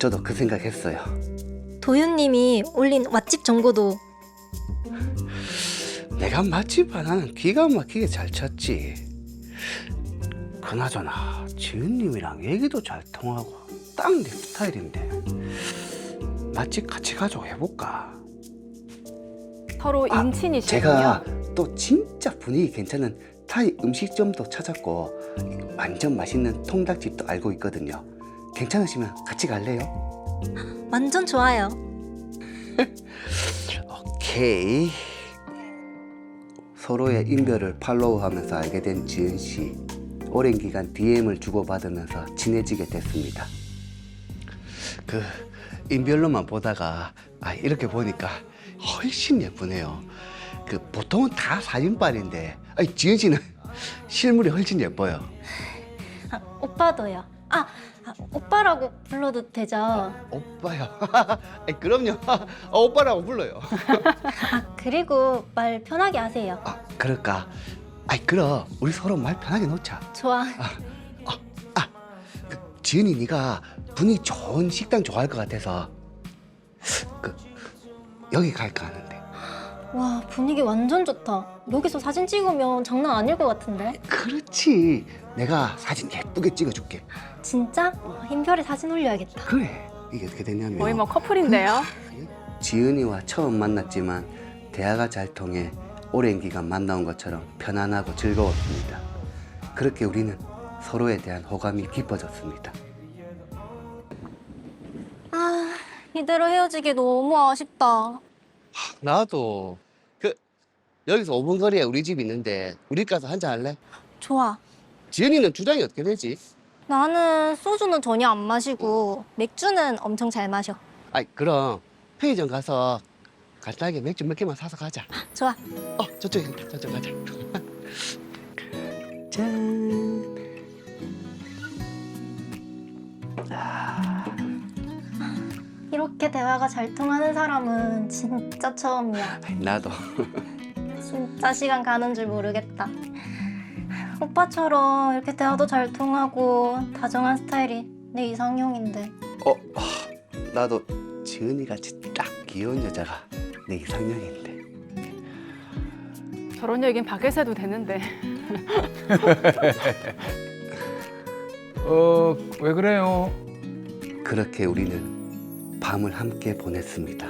저도 그 생각했어요. 도윤님이 올린 맛집 정보도 내가 맛집 하나는 기가 막히게 잘 찾지. 그나저나 지은님이랑 얘기도 잘 통하고 딱 내 스타일인데 맛집 같이 가자고 해볼까? 서로 인친이시군요. 제가 또 진짜 분위기 괜찮은 타이 음식점도 찾았고 완전 맛있는 통닭집도 알고 있거든요. 괜찮으시면 같이 갈래요? 완전 좋아요. 오케이. 서로의 인별을 팔로우하면서 알게 된 지은 씨. 오랜 기간 DM을 주고받으면서 친해지게 됐습니다. 그 인별로만 보다가 이렇게 보니까 훨씬 예쁘네요. 그 보통은 다 사진빨인데 지은 씨는 실물이 훨씬 예뻐요. 오빠도요. 오빠라고 불러도 되죠? 오빠요. 그럼요. 오빠라고 불러요. 그리고 말 편하게 하세요. 그럴까? 그럼 우리 서로 말 편하게 놓자. 좋아. 지은이 네가 분위기 좋은 식당 좋아할 것 같아서 여기 갈까 하는데. 와, 분위기 완전 좋다. 여기서 사진 찍으면 장난 아닐 것 같은데? 그렇지. 내가 사진 예쁘게 찍어줄게. 진짜? 인별에 사진 올려야겠다. 그래. 이게 어떻게 됐냐면 거의 뭐 커플인데요. 지은이와 처음 만났지만 대화가 잘 통해 오랜 기간 만나온 것처럼 편안하고 즐거웠습니다. 그렇게 우리는 서로에 대한 호감이 깊어졌습니다. 이대로 헤어지기 너무 아쉽다. 나도 여기서 5분 거리에 우리 집 있는데 우리 가서 한잔 할래? 좋아. 지은이는 주량이 어떻게 되지? 나는 소주는 전혀 안 마시고 맥주는 엄청 잘 마셔. 그럼 편의점 가서 간단하게 맥주 몇 개만 사서 가자. 좋아. 저쪽 가자. 짠. 이렇게 대화가 잘 통하는 사람은 진짜 처음이야. 나도. 진짜 시간 가는 줄 모르겠다. 오빠처럼 이렇게 대화도 잘 통하고 다정한 스타일이 내 이상형인데. 나도 지은이 같이 딱 귀여운 여자가 내 이상형인데. 저런 얘기는 밖에서 해도 되는데. 왜 그래요? 그렇게 우리는 밤을 함께 보냈습니다.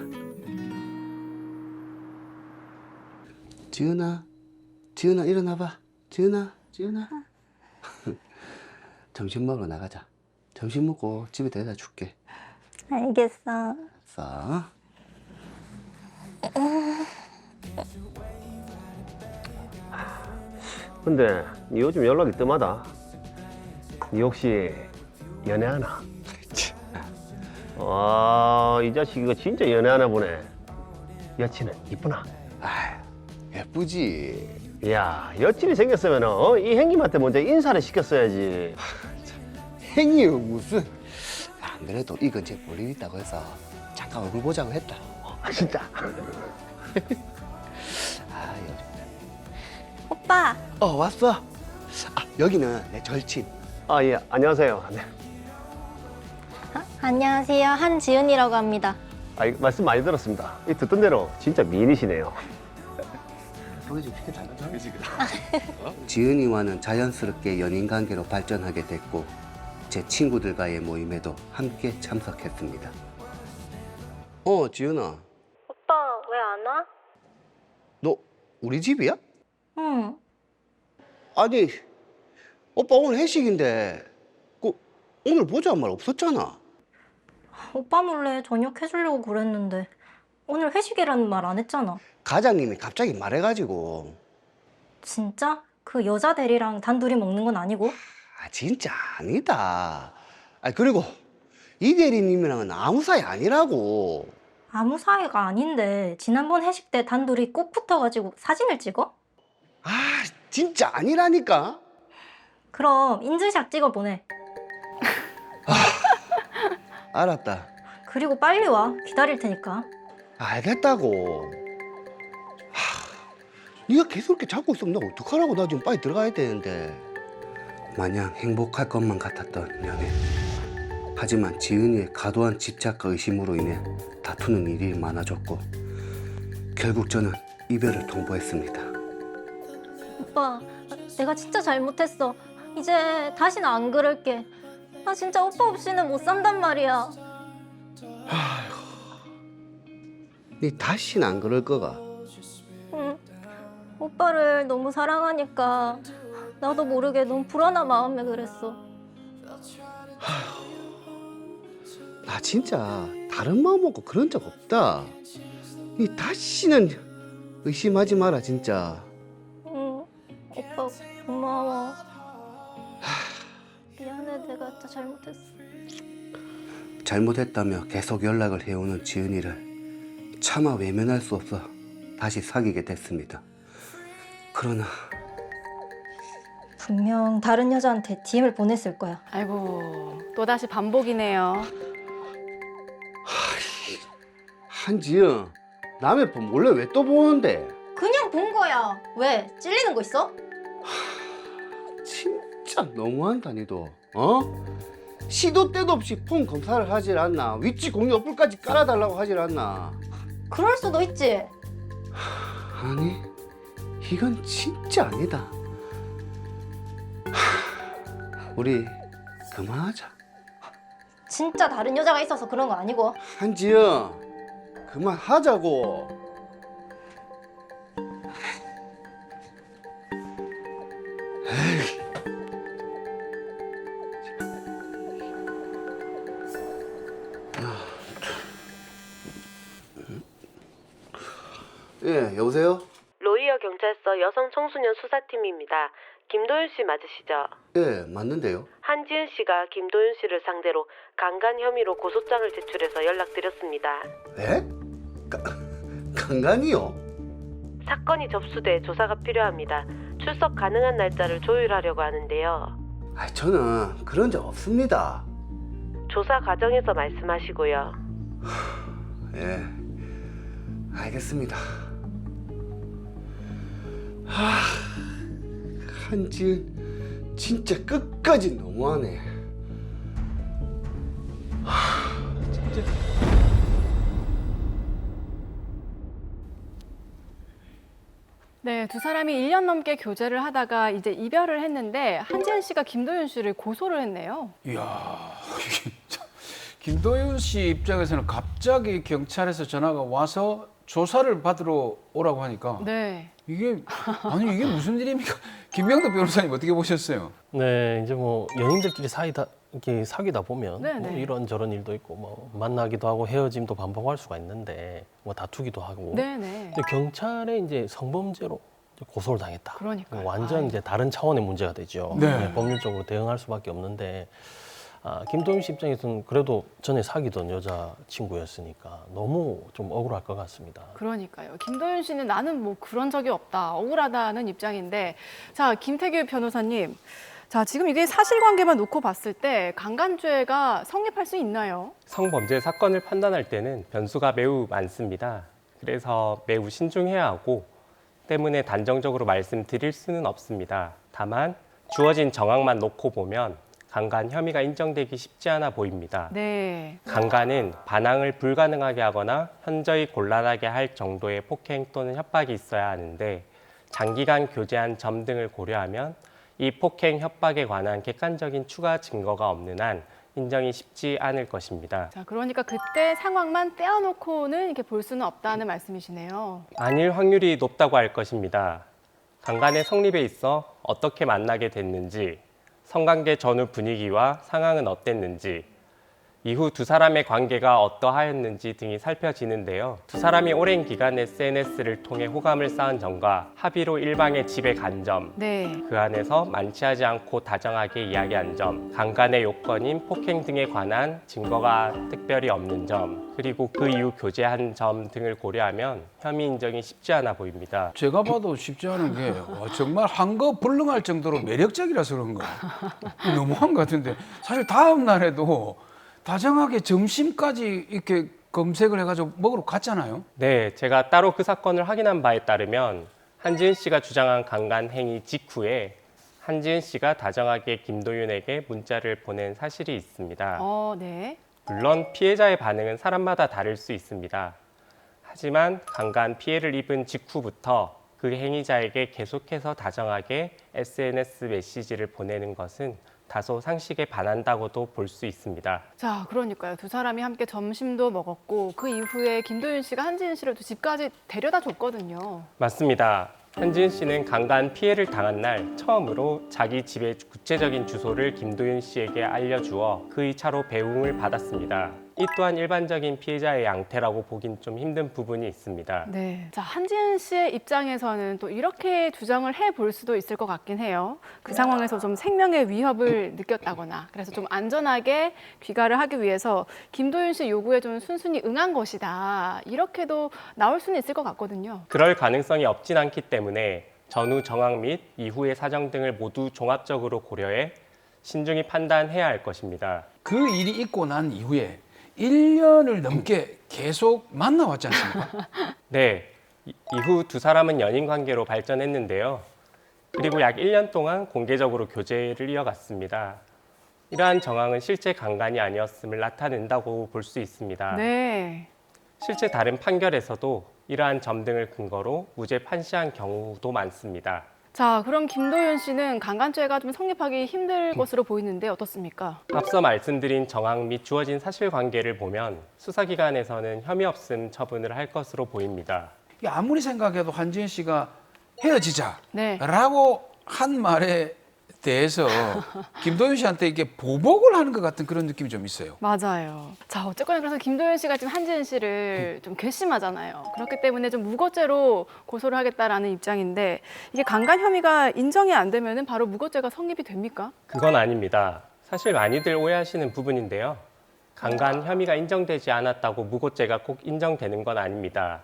지은아 일어나봐. 지은아. 점심 먹으러 나가자. 점심 먹고 집에 데려다 줄게. 알겠어. 알았어. 근데 니 요즘 연락이 뜸하다. 니 혹시 연애하나? 이 자식 이거 진짜 연애하나 보네. 여친은 이쁘나? 예쁘지. 야, 여친이 생겼으면 이 형님한테 먼저 인사를 시켰어야지. 행님 무슨. 안 그래도 이 근처에 볼 일 있다고 해서 잠깐 얼굴 보자고 했다. 진짜? 요즘. 오빠. 왔어. 여기는 내 절친. 예, 안녕하세요. 네. 안녕하세요. 한지은이라고 합니다. 말씀 많이 들었습니다. 이 듣던 대로 진짜 미인이시네요. 지은이와는 자연스럽게 연인 관계로 발전하게 됐고 제 친구들과의 모임에도 함께 참석했습니다. 지은아, 오빠 왜 안 와? 너 우리 집이야? 응. 아니, 오빠 오늘 회식인데 오늘 보자는 말 없었잖아. 오빠 몰래 저녁 해주려고 그랬는데 오늘 회식이라는 말 안 했잖아. 과장님이 갑자기 말해가지고. 진짜? 그 여자 대리랑 단둘이 먹는 건 아니고? 진짜 아니다. 그리고 이 대리님이랑은 아무 사이 아니라고. 아무 사이가 아닌데 지난번 회식 때 단둘이 꼭 붙어가지고 사진을 찍어? 진짜 아니라니까. 그럼 인증샷 찍어 보내. 알았다. 그리고 빨리 와. 기다릴 테니까. 알겠다고. 네가 계속 이렇게 잡고 있으면 나 어떡하라고. 나 지금 빨리 들어가야 되는데. 마냥 행복할 것만 같았던 연애. 하지만 지은이의 과도한 집착과 의심으로 인해 다투는 일이 많아졌고 결국 저는 이별을 통보했습니다. 오빠, 내가 진짜 잘못했어. 이제 다시는 안 그럴게. 나 진짜 오빠 없이는 못 산단 말이야. 니 다시는 안 그럴 거가. 응. 오빠를 너무 사랑하니까 나도 모르게 너무 불안한 마음에 그랬어. 나 진짜 다른 마음 먹고 그런 적 없다. 니 다시는 의심하지 마라 진짜. 응. 오빠 고마워. 미안해, 내가 진짜 잘못했어. 잘못했다며 계속 연락을 해오는 지은이를 차마 외면할 수 없어 다시 사귀게 됐습니다. 그러나 분명 다른 여자한테 DM을 보냈을 거야. 아이고, 또다시 반복이네요. 한지은 남의 폰 몰래 왜 또 보는데? 그냥 본 거야. 왜? 찔리는 거 있어? 진짜 너무한다 니도. 어? 시도 때도 없이 폰 검사를 하질 않나? 위치 공유 어플까지 깔아달라고 하질 않나? 그럴 수도 있지. 아니 이건 진짜 아니다. 우리 그만하자. 진짜 다른 여자가 있어서 그런 거 아니고. 한지은 그만하자고. 예, 여보세요? 로이어 경찰서 여성 청소년 수사팀입니다. 김도윤 씨 맞으시죠? 예, 맞는데요. 한지은 씨가 김도윤 씨를 상대로 강간 혐의로 고소장을 제출해서 연락드렸습니다. 예? 강간이요? 사건이 접수돼 조사가 필요합니다. 출석 가능한 날짜를 조율하려고 하는데요. 아, 저는 그런 적 없습니다. 조사 과정에서 말씀하시고요. 예, 알겠습니다. 한지은 진짜 끝까지 너무하네. 진짜. 네, 두 사람이 1년 넘게 교제를 하다가 이제 이별을 했는데 한지은 씨가 김도윤 씨를 고소를 했네요. 이야, 이게 참, 김도윤 씨 입장에서는 갑자기 경찰에서 전화가 와서 조사를 받으러 오라고 하니까 네. 이게 아니 이게 무슨 일입니까? 김명도 변호사님 어떻게 보셨어요? 네, 이제 뭐 연인들끼리 이렇게 사귀다 보면 네, 뭐 네. 이런 저런 일도 있고 뭐 만나기도 하고 헤어짐도 반복할 수가 있는데 뭐 다투기도 하고. 네네. 근데 경찰에 이제 성범죄로 이제 고소를 당했다. 그러니까요. 완전 이제 다른 차원의 문제가 되죠. 네. 법률적으로 대응할 수밖에 없는데 김도윤 씨 입장에서는 그래도 전에 사귀던 여자 친구였으니까 너무 좀 억울할 것 같습니다. 그러니까요. 김도윤 씨는 나는 뭐 그런 적이 없다, 억울하다는 입장인데, 자, 김태규 변호사님, 자, 지금 이게 사실관계만 놓고 봤을 때 강간죄가 성립할 수 있나요? 성범죄 사건을 판단할 때는 변수가 매우 많습니다. 그래서 매우 신중해야 하고 때문에 단정적으로 말씀드릴 수는 없습니다. 다만 주어진 정황만 놓고 보면 강간 혐의가 인정되기 쉽지 않아 보입니다. 네. 강간은 반항을 불가능하게 하거나 현저히 곤란하게 할 정도의 폭행 또는 협박이 있어야 하는데 장기간 교제한 점 등을 고려하면 이 폭행 협박에 관한 객관적인 추가 증거가 없는 한 인정이 쉽지 않을 것입니다. 자, 그러니까 그때 상황만 떼어놓고는 이렇게 볼 수는 없다는 말씀이시네요. 아닐 확률이 높다고 할 것입니다. 강간의 성립에 있어 어떻게 만나게 됐는지, 성관계 전후 분위기와 상황은 어땠는지, 이후 두 사람의 관계가 어떠하였는지 등이 살펴지는데요. 두 사람이 오랜 기간 SNS를 통해 호감을 쌓은 점과 합의로 일방의 집에 간 점, 네. 그 안에서 만취하지 않고 다정하게 이야기한 점, 강간의 요건인 폭행 등에 관한 증거가 특별히 없는 점, 그리고 그 이후 교제한 점 등을 고려하면 혐의 인정이 쉽지 않아 보입니다. 제가 봐도 쉽지 않은 게 정말 한거불능할 정도로 매력적이라서 그런 거예요. 너무한 것 같은데 사실 다음 날에도 다정하게 점심까지 이렇게 검색을 해가지고 먹으러 갔잖아요. 네, 제가 따로 그 사건을 확인한 바에 따르면 한지은 씨가 주장한 강간 행위 직후에 한지은 씨가 다정하게 김도윤에게 문자를 보낸 사실이 있습니다. 네. 물론 피해자의 반응은 사람마다 다를 수 있습니다. 하지만 강간 피해를 입은 직후부터 그 행위자에게 계속해서 다정하게 SNS 메시지를 보내는 것은 다소 상식에 반한다고도 볼 수 있습니다. 자, 그러니까요. 두 사람이 함께 점심도 먹었고 그 이후에 김도윤 씨가 한지은 씨를 또 집까지 데려다 줬거든요. 맞습니다. 한지은 씨는 강간 피해를 당한 날 처음으로 자기 집의 구체적인 주소를 김도윤 씨에게 알려주어 그의 차로 배웅을 받았습니다. 이 또한 일반적인 피해자의 양태라고 보긴 좀 힘든 부분이 있습니다. 네. 자, 한지은 씨의 입장에서는 또 이렇게 주장을 해볼 수도 있을 것 같긴 해요. 그 상황에서 좀 생명의 위협을 느꼈다거나 그래서 좀 안전하게 귀가를 하기 위해서 김도윤 씨 요구에 좀 순순히 응한 것이다. 이렇게도 나올 수는 있을 것 같거든요. 그럴 가능성이 없진 않기 때문에 전후 정황 및 이후의 사정 등을 모두 종합적으로 고려해 신중히 판단해야 할 것입니다. 그 일이 있고 난 이후에 1년을 넘게 계속 만나왔지 않습니까? 네, 이후 두 사람은 연인 관계로 발전했는데요. 그리고 약 1년 동안 공개적으로 교제를 이어갔습니다. 이러한 정황은 실제 강간이 아니었음을 나타낸다고 볼 수 있습니다. 네. 실제 다른 판결에서도 이러한 점 등을 근거로 무죄 판시한 경우도 많습니다. 자, 그럼 김도윤 씨는 강간죄가 좀 성립하기 힘들 것으로 보이는데 어떻습니까? 앞서 말씀드린 정황 및 주어진 사실관계를 보면 수사기관에서는 혐의 없음 처분을 할 것으로 보입니다. 이게 아무리 생각해도 한지은 씨가 헤어지자라고 네. 한 말에 대해서 김도윤 씨한테 이게 보복을 하는 것 같은 그런 느낌이 좀 있어요. 맞아요. 자, 어쨌거나 그래서 김도윤 씨가 지금 한지은 씨를 좀 괘씸하잖아요. 그렇기 때문에 좀 무고죄로 고소를 하겠다라는 입장인데 이게 강간 혐의가 인정이 안 되면은 바로 무고죄가 성립이 됩니까? 그건 아닙니다. 사실 많이들 오해하시는 부분인데요. 강간 혐의가 인정되지 않았다고 무고죄가 꼭 인정되는 건 아닙니다.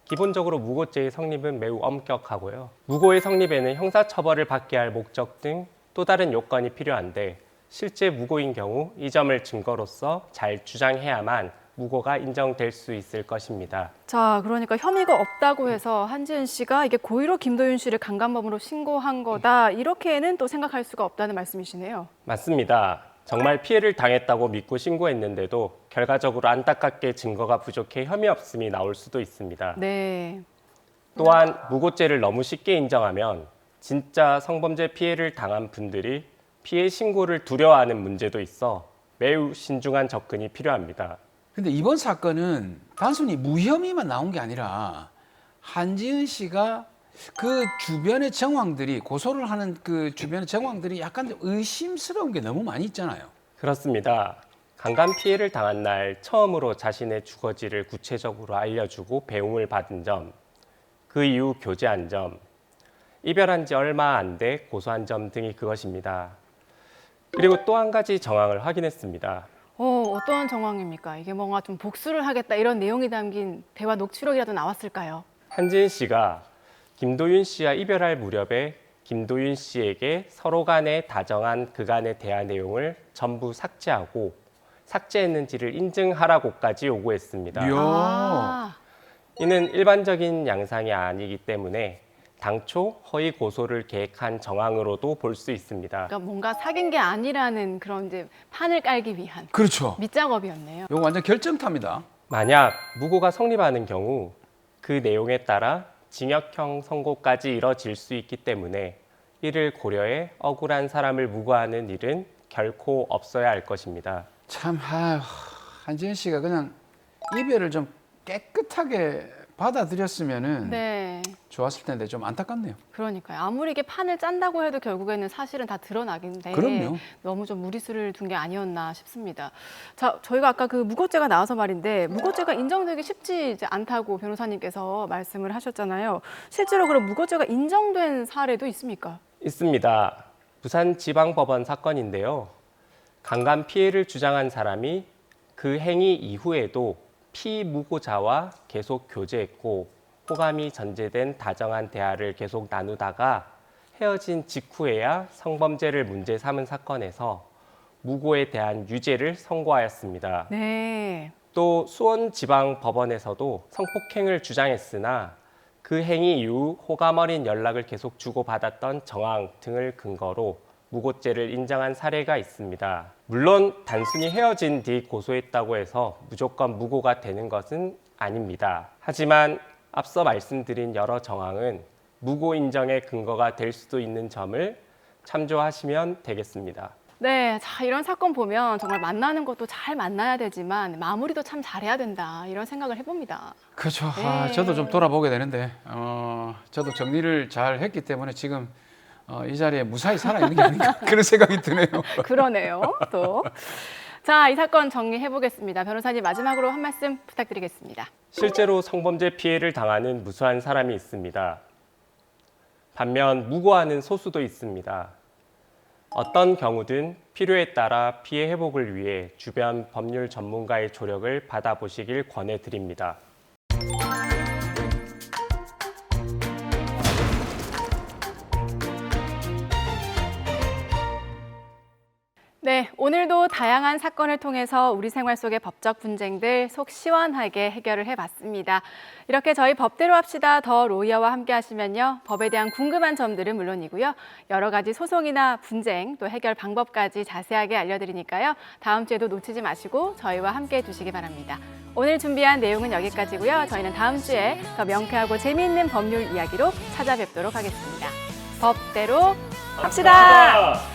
기본적으로 무고죄의 성립은 매우 엄격하고요. 무고의 성립에는 형사처벌을 받게 할 목적 등 또 다른 요건이 필요한데 실제 무고인 경우 이 점을 증거로서 잘 주장해야만 무고가 인정될 수 있을 것입니다. 자, 그러니까 혐의가 없다고 해서 한지은 씨가 이게 고의로 김도윤 씨를 강간범으로 신고한 거다. 이렇게는 또 생각할 수가 없다는 말씀이시네요. 맞습니다. 정말 피해를 당했다고 믿고 신고했는데도 결과적으로 안타깝게 증거가 부족해 혐의 없음이 나올 수도 있습니다. 네. 또한 무고죄를 너무 쉽게 인정하면 진짜 성범죄 피해를 당한 분들이 피해 신고를 두려워하는 문제도 있어 매우 신중한 접근이 필요합니다. 근데 이번 사건은 단순히 무혐의만 나온 게 아니라 한지은 씨가 그 주변의 정황들이 고소를 하는 그 주변의 정황들이 약간 의심스러운 게 너무 많이 있잖아요. 그렇습니다. 강간 피해를 당한 날 처음으로 자신의 주거지를 구체적으로 알려주고 배웅을 받은 점, 그 이후 교제한 점, 이별한 지 얼마 안 돼 고소한 점 등이 그것입니다. 그리고 또 한 가지 정황을 확인했습니다. 어떤 정황입니까? 이게 뭔가 좀 복수를 하겠다 이런 내용이 담긴 대화 녹취록이라도 나왔을까요? 한지은 씨가 김도윤 씨와 이별할 무렵에 김도윤 씨에게 서로 간에 다정한 그간의 대화 내용을 전부 삭제하고 삭제했는지를 인증하라고까지 요구했습니다. 이야. 아, 이는 일반적인 양상이 아니기 때문에 당초 허위 고소를 계획한 정황으로도 볼 수 있습니다. 그러니까 뭔가 사귄 게 아니라는 그런 이제 판을 깔기 위한 그렇죠. 밑작업이었네요. 이거 완전 결정타입니다. 만약 무고가 성립하는 경우 그 내용에 따라 징역형 선고까지 이뤄질 수 있기 때문에 이를 고려해 억울한 사람을 무고하는 일은 결코 없어야 할 것입니다. 참, 한지은 씨가 그냥 이별을 좀 깨끗하게 받아들였으면은 네. 좋았을 텐데 좀 안타깝네요. 그러니까요. 아무리 이게 판을 짠다고 해도 결국에는 사실은 다 드러나긴데 그럼요. 너무 좀 무리수를 둔 게 아니었나 싶습니다. 자, 저희가 아까 그 무고죄가 나와서 말인데 무고죄가 인정되기 쉽지 이제 않다고 변호사님께서 말씀을 하셨잖아요. 실제로 그럼 무고죄가 인정된 사례도 있습니까? 있습니다. 부산지방법원 사건인데요. 강간 피해를 주장한 사람이 그 행위 이후에도 피무고자와 계속 교제했고 호감이 전제된 다정한 대화를 계속 나누다가 헤어진 직후에야 성범죄를 문제 삼은 사건에서 무고에 대한 유죄를 선고하였습니다. 네. 또 수원지방법원에서도 성폭행을 주장했으나 그 행위 이후 호감 어린 연락을 계속 주고받았던 정황 등을 근거로 무고죄를 인정한 사례가 있습니다. 물론 단순히 헤어진 뒤 고소했다고 해서 무조건 무고가 되는 것은 아닙니다. 하지만 앞서 말씀드린 여러 정황은 무고 인정의 근거가 될 수도 있는 점을 참조하시면 되겠습니다. 네, 자, 이런 사건 보면 정말 만나는 것도 잘 만나야 되지만 마무리도 참 잘해야 된다 이런 생각을 해봅니다. 그렇죠. 네. 저도 좀 돌아보게 되는데 저도 정리를 잘 했기 때문에 지금 이 자리에 무사히 살아있는 게 아닌가 그런 생각이 드네요. 그러네요. 또. 자, 이 사건 정리해 보겠습니다. 변호사님 마지막으로 한 말씀 부탁드리겠습니다. 실제로 성범죄 피해를 당하는 무수한 사람이 있습니다. 반면 무고하는 소수도 있습니다. 어떤 경우든 필요에 따라 피해 회복을 위해 주변 법률 전문가의 조력을 받아보시길 권해드립니다. 네, 오늘도 다양한 사건을 통해서 우리 생활 속의 법적 분쟁들 속 시원하게 해결을 해봤습니다. 이렇게 저희 법대로 합시다 더 로이어와 함께 하시면요. 법에 대한 궁금한 점들은 물론이고요. 여러 가지 소송이나 분쟁 또 해결 방법까지 자세하게 알려드리니까요. 다음 주에도 놓치지 마시고 저희와 함께 해주시기 바랍니다. 오늘 준비한 내용은 여기까지고요. 저희는 다음 주에 더 명쾌하고 재미있는 법률 이야기로 찾아뵙도록 하겠습니다. 법대로 합시다.